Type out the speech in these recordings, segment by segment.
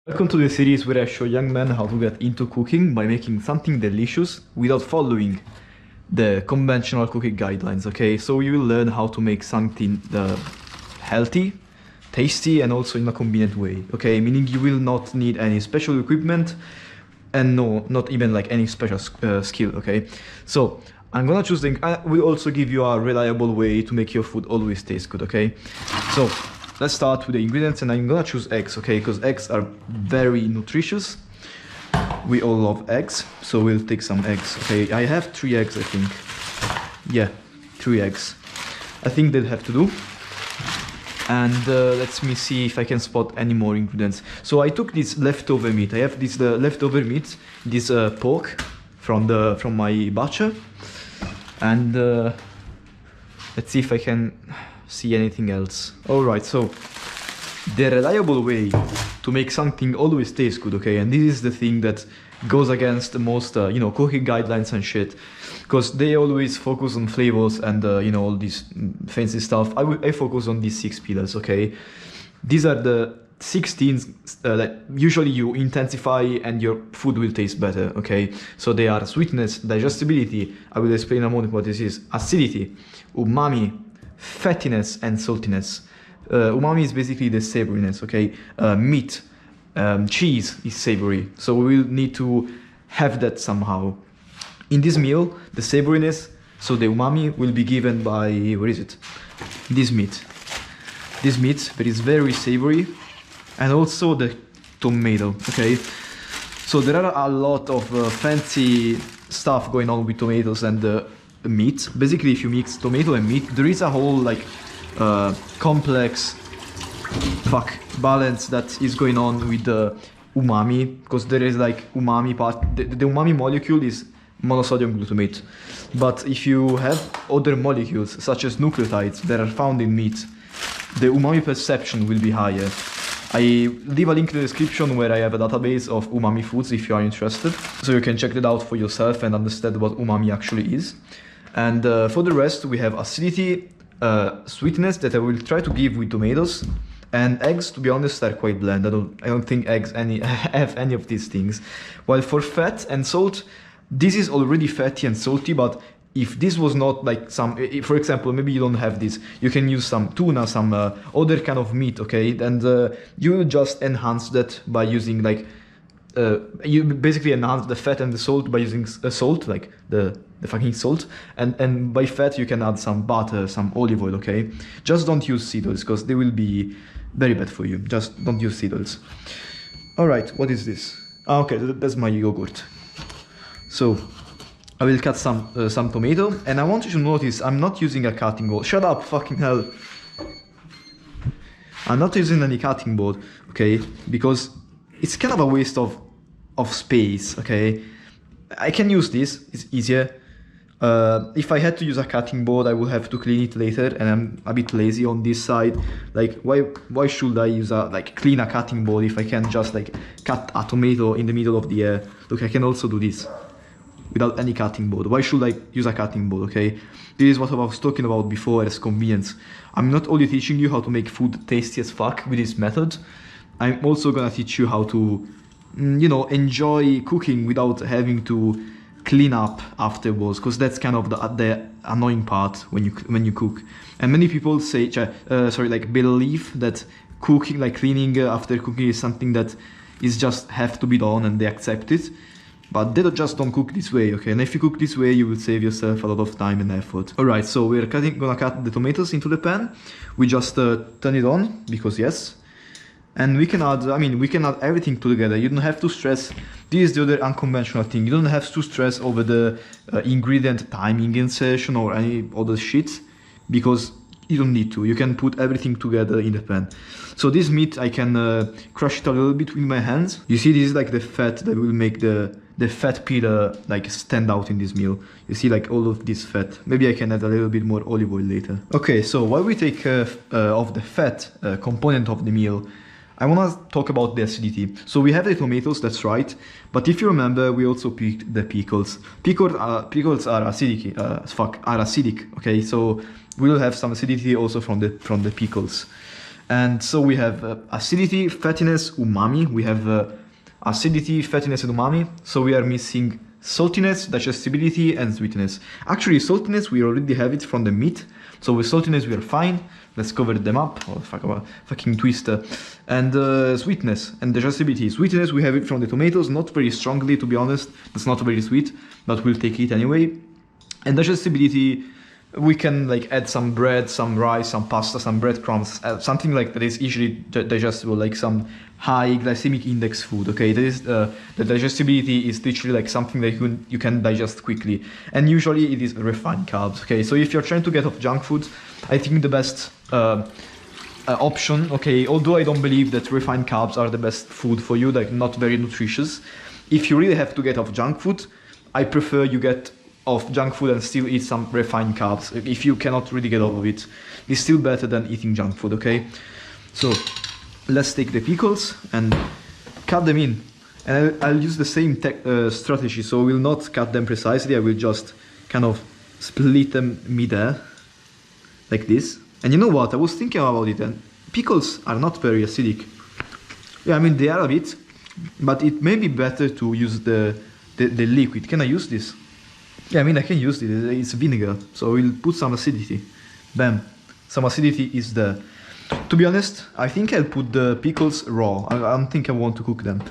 Welcome to the series where I show young men how to get into cooking by making something delicious without following the conventional cooking guidelines, okay? So you will learn how to make something healthy, tasty, and also in a convenient way, okay? Meaning you will not need any special equipment and no, not even like any special skill, okay? So I'm gonna choose I will also give you a reliable way to make your food always taste good, okay? So let's start with the ingredients, and I'm gonna choose eggs, okay? Because eggs are very nutritious. We all love eggs, so we'll take some eggs, okay? I have 3 eggs, I think. Yeah, 3 eggs. I think they'll have to do. And let me see if I can spot any more ingredients. So I took this leftover meat. I have this leftover meat, this pork from my butcher, and let's see if I can see anything else. All right, so the reliable way to make something always taste good, okay? And this is the thing that goes against the most cooking guidelines and shit, because they always focus on flavors and all this fancy stuff. I focus on these 6 pillars, okay? These are the 6 things that usually you intensify and your food will taste better, okay? So they are sweetness, digestibility, I will explain in a moment what this is, acidity, umami, fattiness, and saltiness. Umami is basically the savoriness, okay? Meat, cheese is savory, so we will need to have that somehow. In this meal, the savoriness, so the umami will be given by, where is it? This meat. This meat that is very savory, and also the tomato, okay? So there are a lot of fancy stuff going on with tomatoes and meat. Basically, if you mix tomato and meat, there is a whole like complex balance that is going on with the umami, because there is like umami part. The umami molecule is monosodium glutamate, but if you have other molecules such as nucleotides that are found in meat, the umami perception will be higher. I leave a link in the description where I have a database of umami foods if you are interested, so you can check that out for yourself and understand what umami actually is. And for the rest, we have acidity, sweetness that I will try to give with tomatoes, and eggs, to be honest, are quite bland. I don't think eggs have any of these things. While for fat and salt, this is already fatty and salty, but if this was not like for example, maybe you don't have this, you can use some tuna, some other kind of meat, okay? And you will just enhance that by using like, you basically enhance the fat and the salt by using salt, like the fucking salt, and by fat you can add some butter, some olive oil, okay? Just don't use seed oils, because they will be very bad for you. Just don't use seed oils. All right, what is this? Okay, that's my yogurt. So I will cut some tomato, and I want you to notice I'm not using a cutting board. Shut up, fucking hell. I'm not using any cutting board, okay? Because it's kind of a waste of space, okay? I can use this, it's easier. If I had to use a cutting board, I would have to clean it later, and I'm a bit lazy on this side. Like, why should I use clean a cutting board if I can just like cut a tomato in the middle of the air? Look, I can also do this without any cutting board. Why should I use a cutting board, okay? This is what I was talking about before as convenience. I'm not only teaching you how to make food tasty as fuck with this method, I'm also gonna teach you how to, enjoy cooking without having to clean up afterwards, because that's kind of the annoying part when you cook. And many people say, believe that cooking, like cleaning after cooking, is something that is just have to be done, and they accept it. But they just don't cook this way, okay? And if you cook this way, you will save yourself a lot of time and effort. All right, so we're gonna cut the tomatoes into the pan. We just turn it on, because yes. And we can add everything together. You don't have to stress. This is the other unconventional thing. You don't have to stress over the ingredient timing insertion or any other shit, because you don't need to. You can put everything together in the pan. So this meat, I can crush it a little bit with my hands. You see, this is like the fat that will make the fat pillar like stand out in this meal. You see like all of this fat. Maybe I can add a little bit more olive oil later. Okay, so while we take off the fat component of the meal, I want to talk about the acidity. So we have the tomatoes, that's right. But if you remember, we also picked the pickles. Pickles are acidic, okay? So we will have some acidity also from the pickles. And so we have acidity, fattiness, umami. We have acidity, fattiness, and umami. So we are missing saltiness, digestibility, and sweetness. Actually, saltiness, we already have it from the meat. So with saltiness, we are fine. Let's cover them up. Oh, fucking twister. And sweetness and digestibility. Sweetness, we have it from the tomatoes, not very strongly, to be honest. It's not very sweet, but we'll take it anyway. And digestibility, we can like add some bread, some rice, some pasta, some breadcrumbs, something like that is easily digestible, like some high glycemic index food. Okay, that is the digestibility is literally like something that you can digest quickly, and usually it is refined carbs. Okay, so if you're trying to get off junk food, I think the best option. Okay, although I don't believe that refined carbs are the best food for you, like not very nutritious. If you really have to get off junk food, I prefer you get off junk food and still eat some refined carbs. If you cannot really get off of it, it's still better than eating junk food. Okay, so let's take the pickles and cut them in, and I'll use the same strategy. So I will not cut them precisely, I will just kind of split them mid-air like this. And you know what, I was thinking about it, and pickles are not very acidic. Yeah, I mean they are a bit, but it may be better to use the liquid. Can I use this? Yeah, I mean I can use it, it's vinegar, so we'll put some acidity. Bam, some acidity is there. To be honest, I think I'll put the pickles raw. I don't think I want to cook them.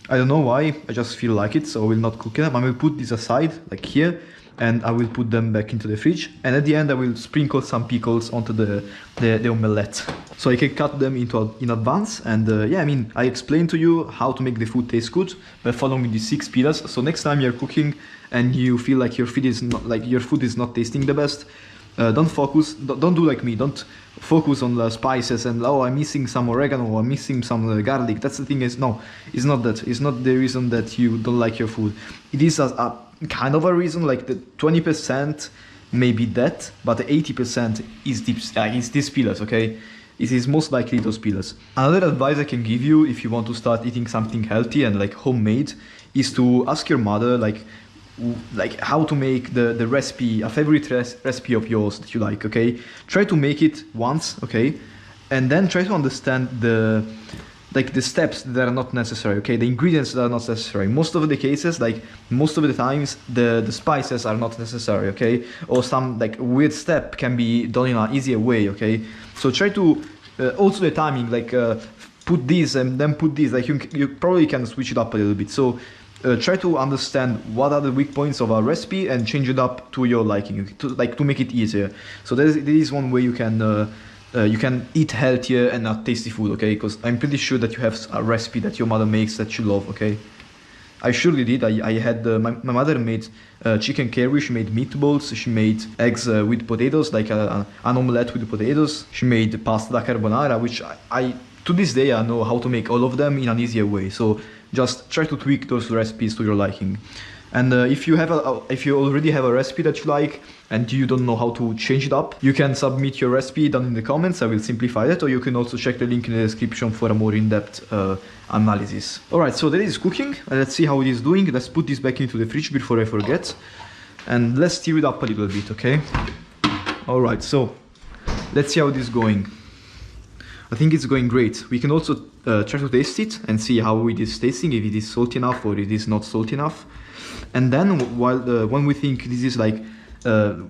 I don't know why, I just feel like it, so I will not cook them. I will put this aside, like here, and I will put them back into the fridge. And at the end I will sprinkle some pickles onto the omelette. So I can cut them in advance. And yeah, I mean, I explained to you how to make the food taste good by following these 6 pillars. So next time you're cooking and you feel like your food is not tasting the best, don't do like me, don't focus on the spices and oh, I'm missing some oregano or I'm missing some garlic. That's the thing is, no, it's not that. It's not the reason that you don't like your food. It is a kind of a reason, like the 20% may be that, but the 80% is these pillars, okay? It is most likely those pillars. Another advice I can give you if you want to start eating something healthy and like homemade is to ask your mother like how to make the recipe, a favorite recipe of yours that you like, okay? Try to make it once, okay? And then try to understand the steps that are not necessary, okay? The ingredients that are not necessary. Most of the cases, like most of the times, the spices are not necessary, okay? Or some like weird step can be done in an easier way, okay? So try to, also the timing, like put this and then put this, like you probably can switch it up a little bit. So try to understand what are the weak points of a recipe and change it up to your liking, to make it easier. So there is one way you can eat healthier and not tasty food, okay? Because I'm pretty sure that you have a recipe that your mother makes that you love, okay? I surely did. I had my mother made chicken curry. She made meatballs. She made eggs with potatoes, like an omelette with potatoes. She made pasta da carbonara, which I to this day I know how to make all of them in an easier way. So just try to tweak those recipes to your liking. And if you already have a recipe that you like and you don't know how to change it up, you can submit your recipe down in the comments. I will simplify that, or you can also check the link in the description for a more in-depth analysis. Alright, so that is cooking. Let's see how it is doing. Let's put this back into the fridge before I forget. And let's stir it up a little bit, okay? Alright, so let's see how it is going. I think it's going great. We can also try to taste it and see how it is tasting, if it is salty enough or it is not salty enough. And then when we think this is like,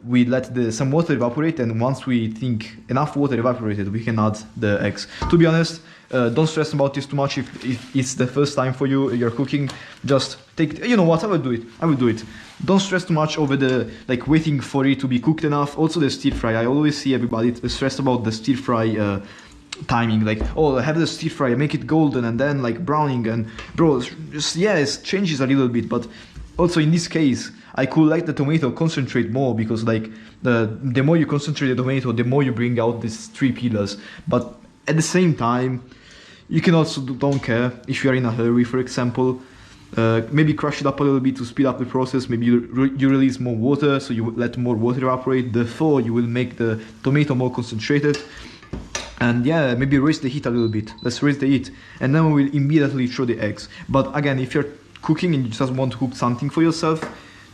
we let some water evaporate, and once we think enough water evaporated, we can add the eggs. To be honest, don't stress about this too much. If it's the first time for you're cooking, just take, you know what, I will do it. Don't stress too much over the, like, waiting for it to be cooked enough. Also the stir fry, I always see everybody stressed about the stir fry timing, like, oh, have the stir fry, make it golden and then like browning, and bro, just, yeah, it changes a little bit. But also in this case, I could let the tomato concentrate more, because like the more you concentrate the tomato, the more you bring out these 3 pillars. But at the same time, you can also don't care if you are in a hurry, for example. Maybe crush it up a little bit to speed up the process. Maybe you release more water, so you let more water evaporate. Therefore, you will make the tomato more concentrated. And yeah, maybe raise the heat a little bit. Let's raise the heat, and then we will immediately throw the eggs. But again, if you're cooking and you just want to cook something for yourself,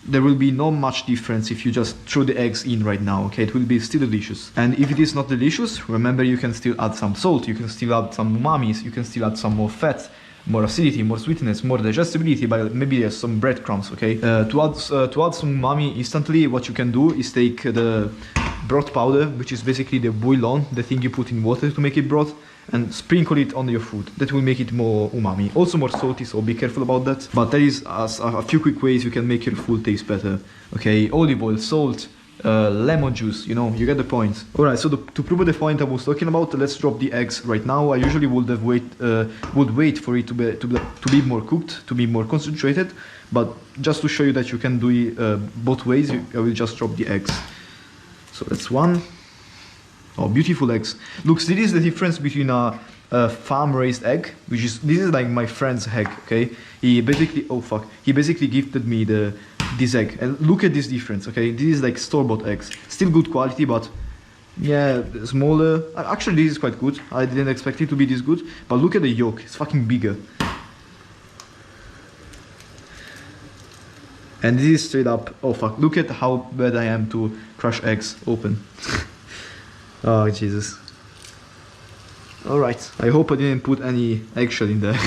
there will be no much difference if you just throw the eggs in right now, okay? It will be still delicious. And if it is not delicious, remember you can still add some salt, you can still add some umamis, you can still add some more fat, more acidity, more sweetness, more digestibility, but maybe some breadcrumbs, okay? To add some umami instantly, what you can do is take the broth powder, which is basically the bouillon, the thing you put in water to make it broth, and sprinkle it on your food. That will make it more umami. Also more salty, so be careful about that. But there is a few quick ways you can make your food taste better. Okay, olive oil, salt, lemon juice, you know, you get the point. Alright, so to prove the point I was talking about, let's drop the eggs right now. I usually would wait for it to be more cooked, to be more concentrated, but just to show you that you can do it both ways, I will just drop the eggs. So that's one. Oh, beautiful eggs. Look, this is the difference between a farm-raised egg, this is like my friend's egg, okay? He basically gifted me this egg, and look at this difference, okay? This is like store-bought eggs, still good quality, but yeah, smaller. Actually, this is quite good. I didn't expect it to be this good, but look at the yolk, it's fucking bigger. And this is straight up, oh fuck, look at how bad I am to crush eggs open. Oh Jesus. Alright, I hope I didn't put any eggshell in there.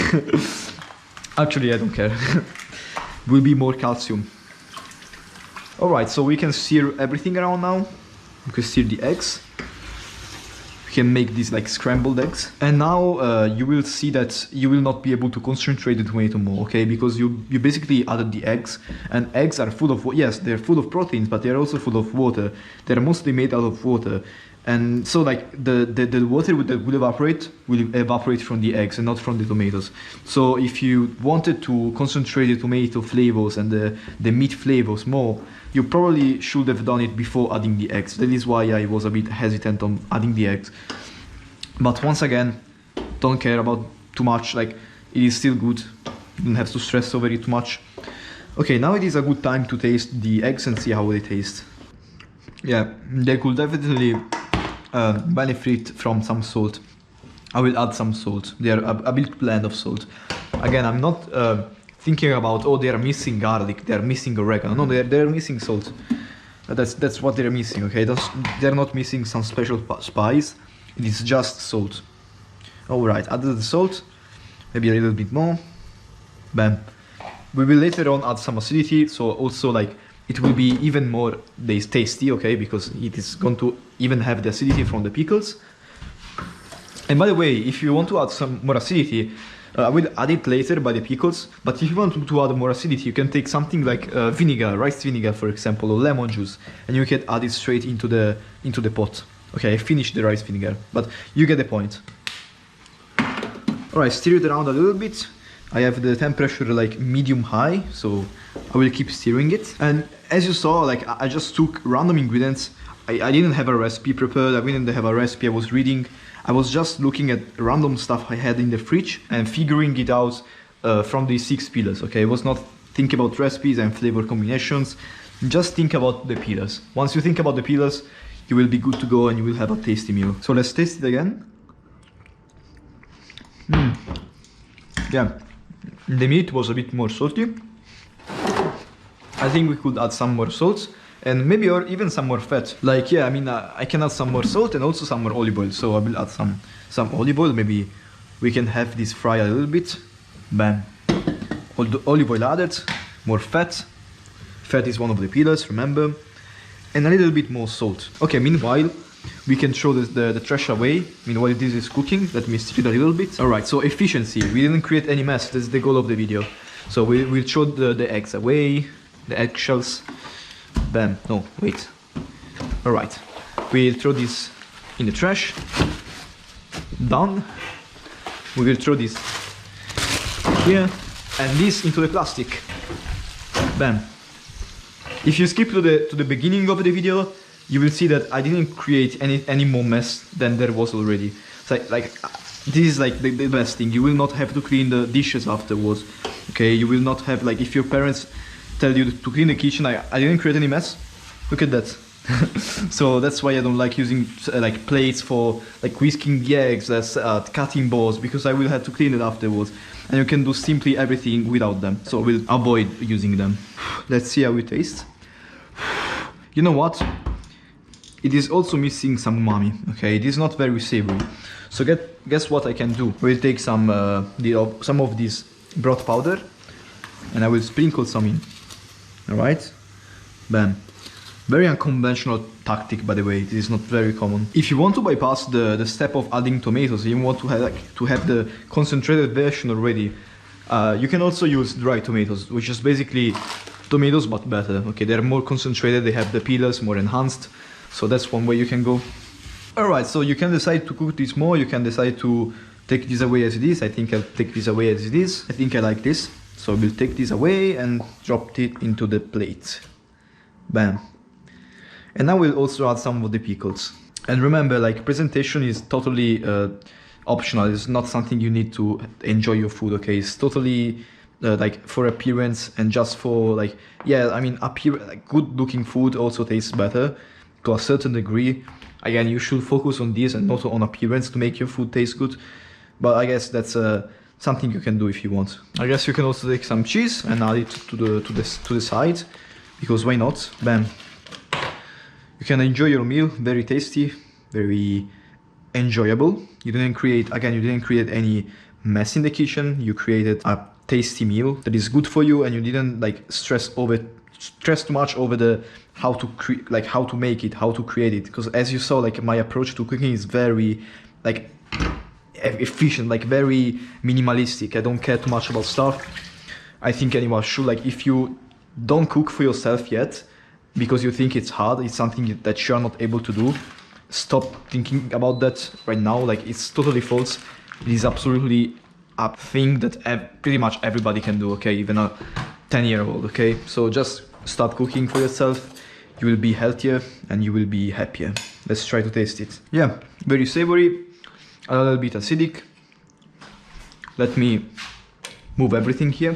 Actually, I don't care. Will be more calcium. Alright, so we can sear everything around now. We can sear the eggs. We can make these like scrambled eggs. And now you will see that you will not be able to concentrate the tomato more, okay? Because you basically added the eggs, and eggs are full of, yes, they're full of proteins, but they're also full of water. They're mostly made out of water. And so like the water that will evaporate from the eggs and not from the tomatoes. So if you wanted to concentrate the tomato flavors and the meat flavors more, you probably should have done it before adding the eggs. That is why I was a bit hesitant on adding the eggs. But once again, don't care about too much, like it is still good. You don't have to stress over it too much. Okay, now it is a good time to taste the eggs and see how they taste. Yeah, they could definitely benefit from some salt. I will add some salt. They are a bit bland of salt. Again, I'm not thinking about, oh, they are missing garlic, they are missing oregano. No, they're missing salt. That's what they're missing, okay? They're not missing some special spice. It is just salt. Alright, added the salt. Maybe a little bit more. Bam. We will later on add some acidity, so also like it will be even more tasty, okay, because it is going to even have the acidity from the pickles. And by the way, if you want to add some more acidity, I will add it later by the pickles, but if you want to add more acidity, you can take something like vinegar, rice vinegar for example, or lemon juice, and you can add it straight into the pot. Okay, I finished the rice vinegar, but you get the point. Alright, stir it around a little bit. I have the temperature like medium-high, so I will keep stirring it. And as you saw, like I just took random ingredients. I didn't have a recipe prepared, I didn't have a recipe I was reading. I was just looking at random stuff I had in the fridge and figuring it out from these 6 pillars, okay? I was not thinking about recipes and flavor combinations, just think about the pillars. Once you think about the pillars, you will be good to go and you will have a tasty meal. So let's taste it again. Yeah, the meat was a bit more salty. I think we could add some more salt and maybe or even some more fat. Like, yeah, I mean, I can add some more salt and also some more olive oil. So I will add some olive oil. Maybe we can have this fry a little bit. Bam. Olive oil added, more fat. Fat is one of the pillars, remember. And a little bit more salt. Okay, meanwhile, we can throw the trash away. Meanwhile, this is cooking. Let me stir it a little bit. Alright, so efficiency. We didn't create any mess. That's the goal of the video. So we'll throw the eggs away. The eggshells. Bam. No, wait. Alright. We'll throw this in the trash. Done. We will throw this here. And this into the plastic. Bam. If you skip to the beginning of the video, you will see that I didn't create any more mess than there was already. So like this is like the best thing. You will not have to clean the dishes afterwards. Okay, you will not have, like, if your parents tell you to clean the kitchen, I didn't create any mess. Look at that. So that's why I don't like using like plates for like whisking the eggs, as cutting boards, because I will have to clean it afterwards. And you can do simply everything without them. So we'll avoid using them. Let's see how it tastes. You know what? It is also missing some umami. Okay, it is not very savory. So guess what I can do? We'll take some of this broth powder, and I will sprinkle some in. All right, bam. Very unconventional tactic, by the way. It is not very common. If you want to bypass the step of adding tomatoes, you want to have the concentrated version already, you can also use dry tomatoes, which is basically tomatoes but better. Okay, they're more concentrated, they have the peelers more enhanced, so that's one way you can go. Alright, so you can decide to cook this more, you can decide to take this away as it is. I think I'll take this away as it is. I think I like this, so we'll take this away and drop it into the plate. Bam. And now we'll also add some of the pickles. And remember, like, presentation is totally optional. It's not something you need to enjoy your food, okay? It's totally like for appearance and just for like, yeah, I mean, like, good looking food also tastes better to a certain degree. Again, you should focus on this and not on appearance to make your food taste good. But I guess that's something you can do if you want. I guess you can also take some cheese and add it to the side, because why not? Bam. You can enjoy your meal, very tasty, very enjoyable. You didn't create any mess in the kitchen. You created a tasty meal that is good for you, and you didn't like stress too much over the how to make it, how to create it. Because as you saw, like, my approach to cooking is very like efficient, like very minimalistic. I don't care too much about stuff. I think anyone should, like, if you don't cook for yourself yet, because you think it's hard, it's something that you're not able to do, stop thinking about that right now. Like, it's totally false. It is absolutely a thing that pretty much everybody can do, okay? Even a 10-year-old, okay? So just start cooking for yourself. You will be healthier and you will be happier. Let's try to taste it. Yeah, very savory, a little bit acidic. Let me move everything here.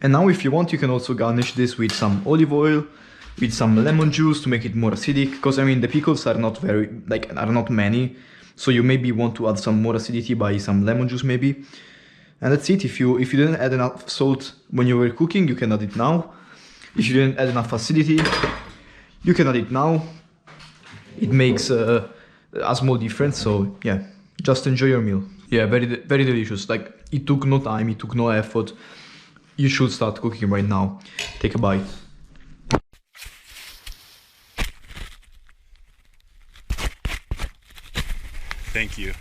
And now if you want, you can also garnish this with some olive oil, with some lemon juice to make it more acidic, because I mean the pickles are not many, so you maybe want to add some more acidity by some lemon juice maybe. And that's it. If you didn't add enough salt when you were cooking, you can add it now. If you didn't add enough acidity, you can add it now. It makes a small difference, so yeah, just enjoy your meal. Yeah, very delicious. Like, it took no time, it took no effort. You should start cooking right now. Take a bite. Thank you.